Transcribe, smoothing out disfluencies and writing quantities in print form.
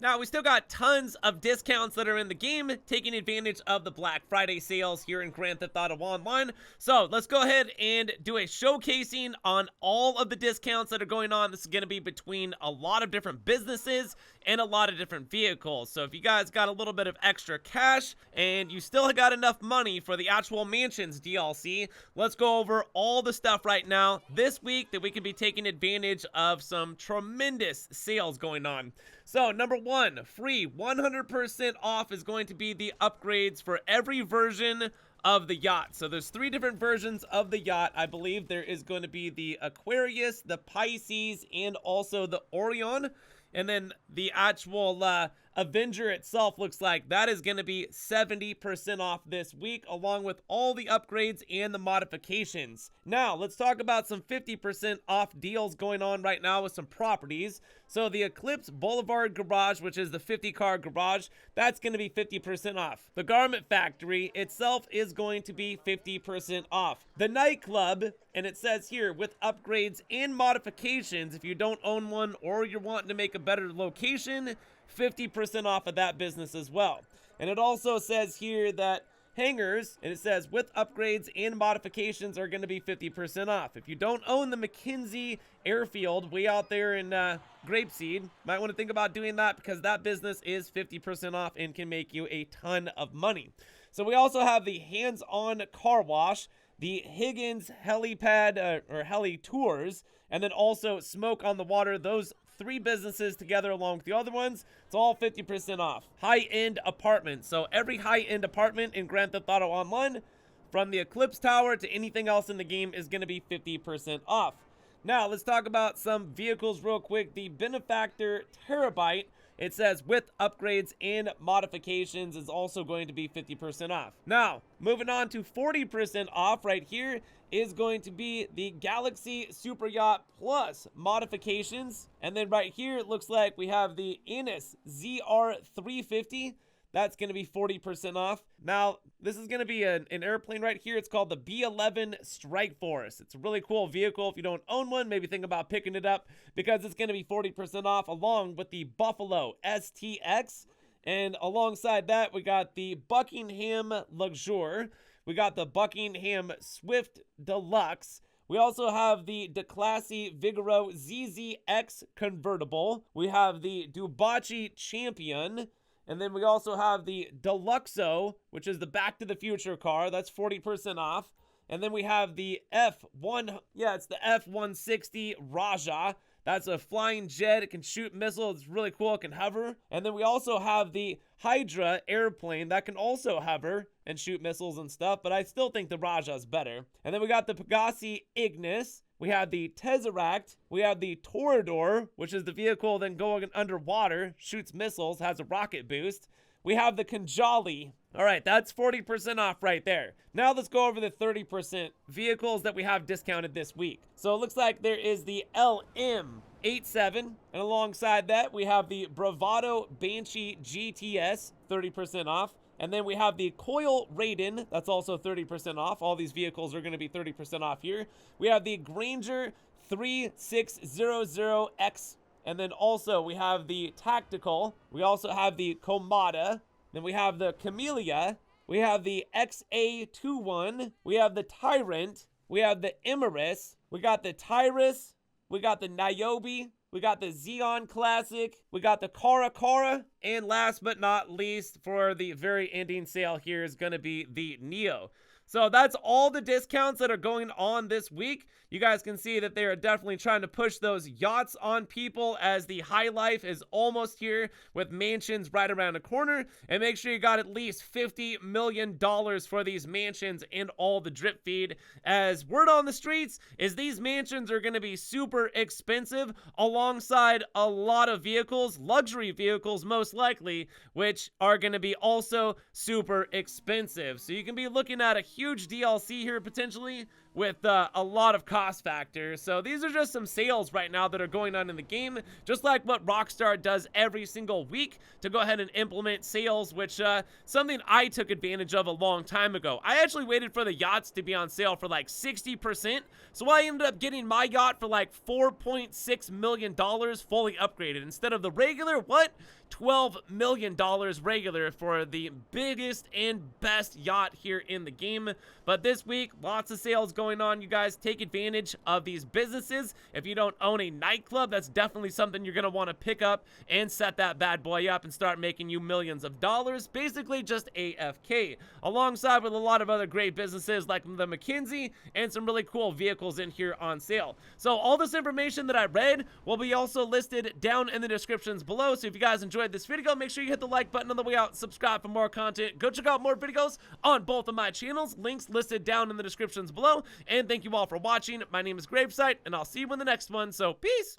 Now, we still got tons of discounts that are in the game, taking advantage of the Black Friday sales here in Grand Theft Auto Online. So let's go ahead and do a showcasing on all of the discounts that are going on. This is going to be between a lot of different businesses and a lot of different vehicles. So if you guys got a little bit of extra cash and you still got enough money for the actual Mansions DLC, let's go over all the stuff right now this week that we can be taking advantage of some tremendous sales going on. So number one, free 100% off is going to be the upgrades for every version of the Yacht. So there's 3 different versions of the Yacht. I believe there is going to be the Aquarius, the Pisces, and also the Orion. And then the actual Avenger itself looks like that is going to be 70% off this week, along with all the upgrades and the modifications. Now, let's talk about some 50% off deals going on right now with some properties. So the Eclipse Boulevard Garage, which is the 50-car garage, that's going to be 50% off. The Garment Factory itself is going to be 50% off. The Nightclub, and it says here, with upgrades and modifications, if you don't own one or you're wanting to make a better location, 50% off of that business as well. And it also says here that Hangars, and it says with upgrades and modifications, are going to be 50% off. If you don't own the McKenzie airfield way out there in Grapeseed, might want to think about doing that, because that business is 50% off and can make you a ton of money. So we also have the hands-on car wash, the Higgins Helitours, and then also Smoke on the Water. Those 3 businesses together along with the other ones, it's all 50% off. High-end apartments. So every high-end apartment in Grand Theft Auto Online, from the Eclipse Tower to anything else in the game, is going to be 50% off. Now, let's talk about some vehicles real quick. The Benefactor Terrorbyte, it says with upgrades and modifications, is also going to be 50% off. Now, moving on to 40% off right here is going to be the Galaxy Super Yacht Plus modifications. And then right here, it looks like we have the Ignus ZR350. That's going to be 40% off. Now, this is going to be an airplane right here. It's called the B-11 Strike Force. It's a really cool vehicle. If you don't own one, maybe think about picking it up, because it's going to be 40% off, along with the Buffalo STX. And alongside that, we got the Buckingham Luxor. We got the Buckingham Swift Deluxe. We also have the Declasse Vigoro ZZX convertible. We have the Dewbauchee Champion. And then we also have the Deluxo, which is the Back to the Future car. That's 40% off. And then we have the it's the F-160 Raja. That's a flying jet. It can shoot missiles. It's really cool. It can hover. And then we also have the Hydra airplane that can also hover and shoot missiles and stuff, but I still think the Raja is better. And then we got the Pegassi Ignus. We have the Tezeract. We have the Toreador, which is the vehicle then going underwater, shoots missiles, has a rocket boost. We have the Kanjali. All right, that's 40% off right there. Now let's go over the 30% vehicles that we have discounted this week. So it looks like there is the LM87, and alongside that, we have the Bravado Banshee GTS, 30% off. And then we have the Coil Raiden, that's also 30% off. All these vehicles are going to be 30% off here. We have the Granger 3600X, and then also we have the Tactical. We also have the Komoda. Then we have the Cinquemila. We have the XA-21. We have the Tyrant. We have the Emerus. We got the Tyrus. We got the Niobe. We got the Xeon Classic. We got the Cara. And last but not least, for the very ending sale here, is going to be the Neo. So that's all the discounts that are going on this week. You guys can see that they are definitely trying to push those yachts on people, as the high life is almost here with mansions right around the corner. And make sure you got at least $50 million for these mansions and all the drip feed, as word on the streets is these mansions are going to be super expensive, alongside a lot of vehicles, luxury vehicles most likely, which are going to be also super expensive. So you can be looking at a huge DLC here potentially with a lot of cost factors. So these are just some sales right now that are going on in the game, just like what Rockstar does every single week to go ahead and implement sales, which something I took advantage of a long time ago. I actually waited for the yachts to be on sale for like 60%, so I ended up getting my yacht for like $4.6 million fully upgraded instead of the regular, what? $12 million regular for the biggest and best yacht here in the game. But this week, lots of sales going on. You guys take advantage of these businesses. If you don't own a nightclub, that's definitely something you're going to want to pick up and set that bad boy up and start making you millions of dollars. Basically just AFK, alongside with a lot of other great businesses like the McKenzie and some really cool vehicles in here on sale. So all this information that I read will be also listed down in the descriptions below. So if you guys enjoyed this video, make sure you hit the like button on the way out, subscribe for more content, go check out more videos on both of my channels, links listed down in the descriptions below, and thank you all for watching. My name is Gravesite, and I'll see you in the next one, so peace!